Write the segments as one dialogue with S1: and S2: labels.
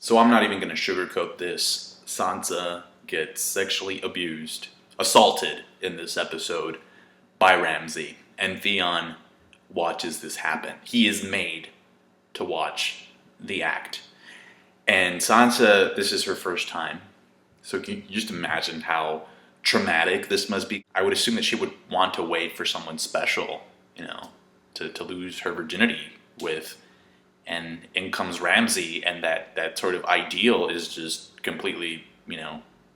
S1: So I'm not even going to sugarcoat this. Sansa gets sexually assaulted in this episode by Ramsay. And Theon watches this happen. He is made to watch the act. And Sansa, this is her first time. So can you just imagine how traumatic this must be? I would assume that she would want to wait for someone special, to lose her virginity with. And in comes Ramsay, and that sort of ideal is just completely,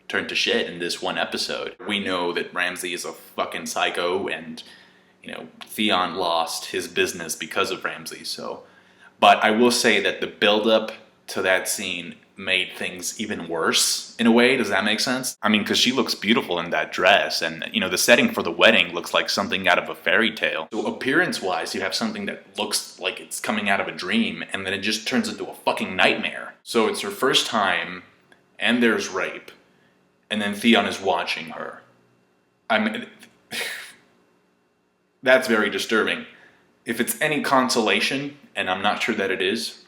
S1: turned to shit in this one episode. We know that Ramsay is a fucking psycho, and, Theon lost his business because of Ramsay, so. But I will say that the build-up to that scene made things even worse, in a way. Does that make sense? I mean, because she looks beautiful in that dress, and, the setting for the wedding looks like something out of a fairy tale. So appearance-wise, you have something that looks like it's coming out of a dream, and then it just turns into a fucking nightmare. So it's her first time, and there's rape, and then Theon is watching her. I mean, that's very disturbing. If it's any consolation, and I'm not sure that it is,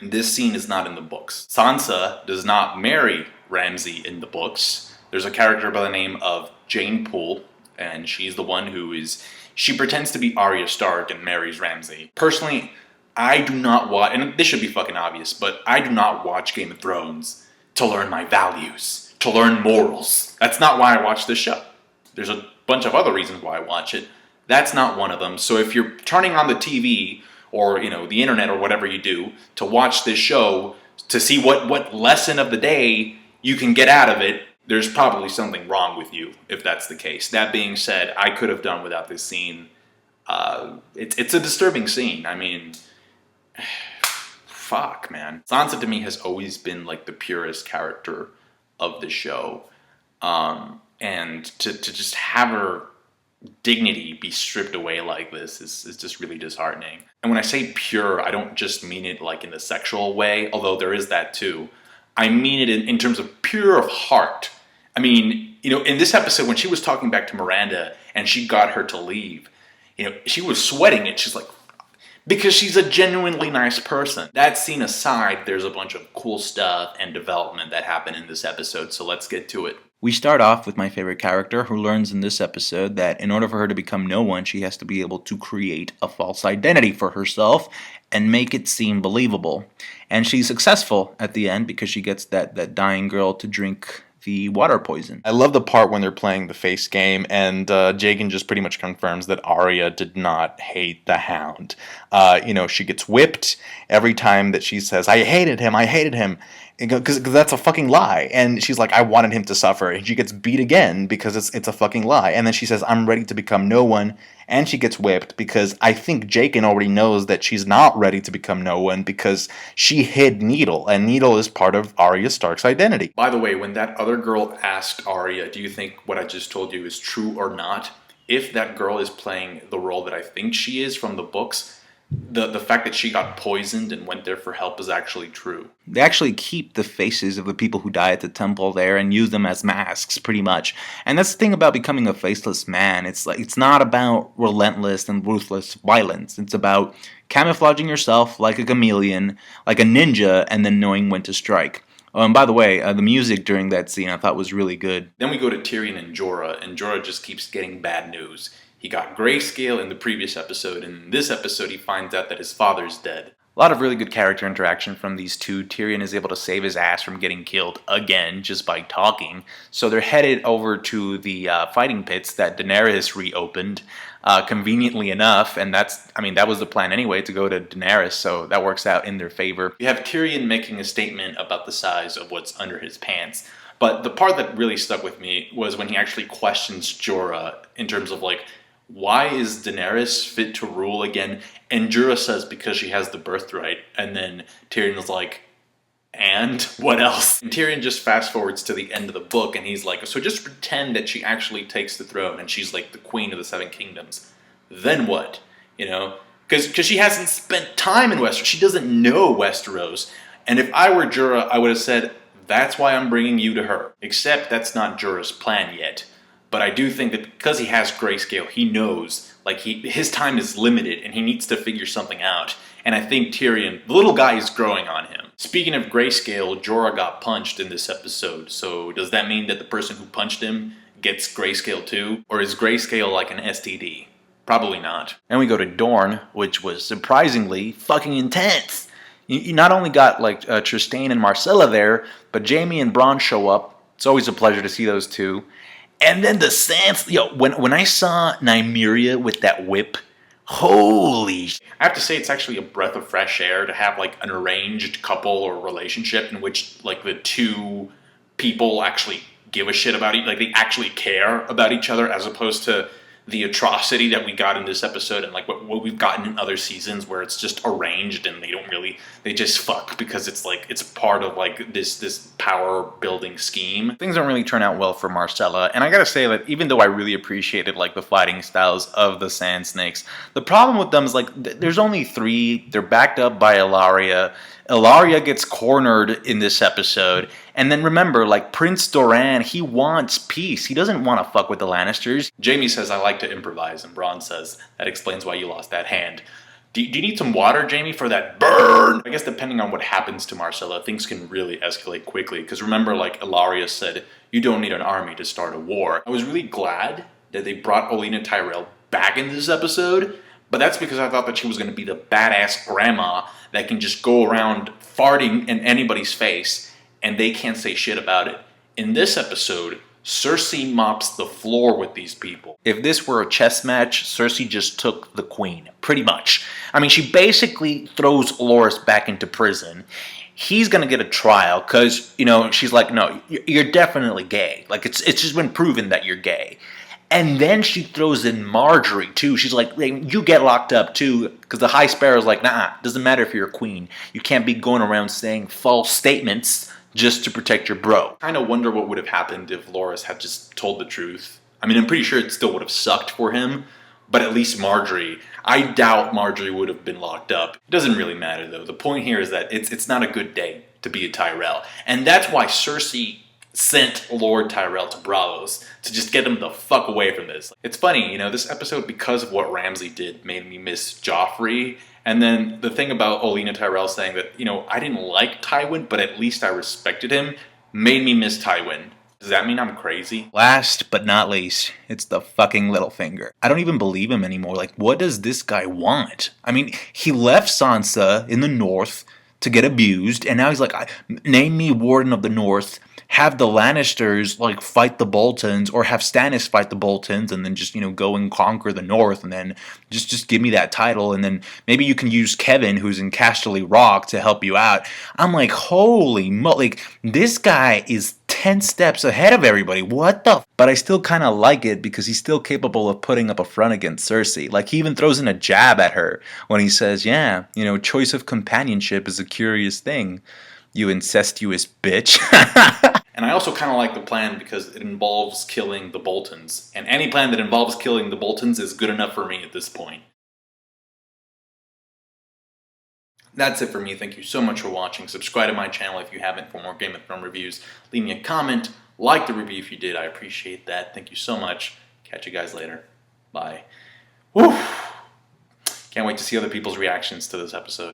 S1: this scene is not in the books. Sansa does not marry Ramsay in the books. There's a character by the name of Jane Poole, and she's the one she pretends to be Arya Stark and marries Ramsay. Personally, I do not watch, and this should be fucking obvious, but I do not watch Game of Thrones to learn my values, to learn morals. That's not why I watch this show. There's a bunch of other reasons why I watch it. That's not one of them. So if you're turning on the TV or, the internet or whatever you do to watch this show to see what lesson of the day you can get out of it, there's probably something wrong with you if that's the case. That being said, I could have done without this scene. It's a disturbing scene. I mean, fuck, man. Sansa to me has always been like the purest character of the show. And to just have her dignity be stripped away like this is just really disheartening. And when I say pure, I don't just mean it like in the sexual way, although there is that too. I mean it in terms of pure of heart. I mean, in this episode when she was talking back to Miranda and she got her to leave, she was sweating it. She's like, because she's a genuinely nice person. That scene aside, there's a bunch of cool stuff and development that happened in this episode, so let's get to it. We start off with my favorite character, who learns in this episode that in order for her to become no one, she has to be able to create a false identity for herself and make it seem believable. And she's successful at the end because she gets that dying girl to drink the water poison. I love the part when they're playing the face game, and Jagan just pretty much confirms that Arya did not hate the Hound. She gets whipped every time that she says, I hated him. Because that's a fucking lie. And she's like, I wanted him to suffer. And she gets beat again because it's a fucking lie. And then she says, I'm ready to become no one. And she gets whipped because I think Jaqen already knows that she's not ready to become no one because she hid Needle. And Needle is part of Arya Stark's identity. By the way, when that other girl asked Arya, do you think what I just told you is true or not? If that girl is playing the role that I think she is from the books, the fact that she got poisoned and went there for help is actually true. They actually keep the faces of the people who die at the temple there and use them as masks, pretty much. And that's the thing about becoming a faceless man. It's not about relentless and ruthless violence. It's about camouflaging yourself like a chameleon, like a ninja, and then knowing when to strike. Oh, and by the way, the music during that scene I thought was really good. Then we go to Tyrion and Jorah just keeps getting bad news. He got grayscale in the previous episode, and in this episode he finds out that his father's dead. A lot of really good character interaction from these two. Tyrion is able to save his ass from getting killed again just by talking. So they're headed over to the fighting pits that Daenerys reopened, conveniently enough, and that was the plan anyway, to go to Daenerys, so that works out in their favor. You have Tyrion making a statement about the size of what's under his pants. But the part that really stuck with me was when he actually questions Jorah in terms of why is Daenerys fit to rule again? And Jorah says because she has the birthright. And then Tyrion is like, and what else? And Tyrion just fast forwards to the end of the book and he's like, so just pretend that she actually takes the throne and she's like the queen of the Seven Kingdoms. Then what? Because she hasn't spent time in Westeros. She doesn't know Westeros. And if I were Jorah, I would have said, that's why I'm bringing you to her. Except that's not Jorah's plan yet. But I do think that because he has grayscale, he knows his time is limited and he needs to figure something out. And I think Tyrion, the little guy, is growing on him. Speaking of grayscale, Jorah got punched in this episode. So does that mean that the person who punched him gets grayscale too? Or is grayscale like an STD? Probably not. And we go to Dorne, which was surprisingly fucking intense. You not only got like Trystane and Myrcella there, but Jaime and Bronn show up. It's always a pleasure to see those two. And then the Sansa, when I saw Nymeria with that whip, holy sh- I have to say it's actually a breath of fresh air to have like an arranged couple or relationship in which like the two people actually give a shit about each, like they actually care about each other, as opposed to the atrocity that we got in this episode and like what we've gotten in other seasons where it's just arranged and they just fuck because it's like it's part of like this power building scheme. Things don't really turn out well for Myrcella, and I gotta say that even though I really appreciated like the fighting styles of the Sand Snakes, the problem with them is like there's only 3. They're backed up by Ilaria. Ilaria gets cornered in this episode. And then remember, like, Prince Doran, he wants peace. He doesn't want to fuck with the Lannisters. Jaime says, I like to improvise, and Bronn says, that explains why you lost that hand. Do you need some water, Jaime, for that burn? I guess depending on what happens to Myrcella, things can really escalate quickly. Because remember, like Ilaria said, you don't need an army to start a war. I was really glad that they brought Olenna Tyrell back in this episode. But that's because I thought that she was going to be the badass grandma that can just go around farting in anybody's face and they can't say shit about it. In this episode, Cersei mops the floor with these people. If this were a chess match, Cersei just took the queen, pretty much. I mean, she basically throws Loras back into prison. He's gonna get a trial because, she's like, no, you're definitely gay. Like, it's just been proven that you're gay. And then she throws in Marjorie, too. She's like, you get locked up, too. Because the High Sparrow's like, nah, doesn't matter if you're a queen. You can't be going around saying false statements just to protect your bro. I kind of wonder what would have happened if Loras had just told the truth. I mean, I'm pretty sure it still would have sucked for him. But at least Marjorie, I doubt Marjorie would have been locked up. It doesn't really matter, though. The point here is that it's not a good day to be a Tyrell. And that's why Cersei sent Lord Tyrell to Braavos to just get him the fuck away from this. It's funny, this episode, because of what Ramsay did, made me miss Joffrey. And then the thing about Olenna Tyrell saying that, I didn't like Tywin, but at least I respected him, made me miss Tywin. Does that mean I'm crazy? Last but not least, it's the fucking Littlefinger. I don't even believe him anymore. Like, what does this guy want? I mean, he left Sansa in the north to get abused, and now he's like, name me Warden of the North, have the Lannisters like fight the Boltons, or have Stannis fight the Boltons, and then just go and conquer the North, and then just give me that title, and then maybe you can use Kevin, who's in Casterly Rock, to help you out. I'm like, holy like this guy is 10 steps ahead of everybody. What the? But I still kind of like it because he's still capable of putting up a front against Cersei. Like, he even throws in a jab at her when he says, yeah, choice of companionship is a curious thing, you incestuous bitch. And I also kind of like the plan because it involves killing the Boltons. And any plan that involves killing the Boltons is good enough for me at this point. That's it for me. Thank you so much for watching. Subscribe to my channel if you haven't for more Game of Thrones reviews. Leave me a comment. Like the review if you did. I appreciate that. Thank you so much. Catch you guys later. Bye. Woo! Can't wait to see other people's reactions to this episode.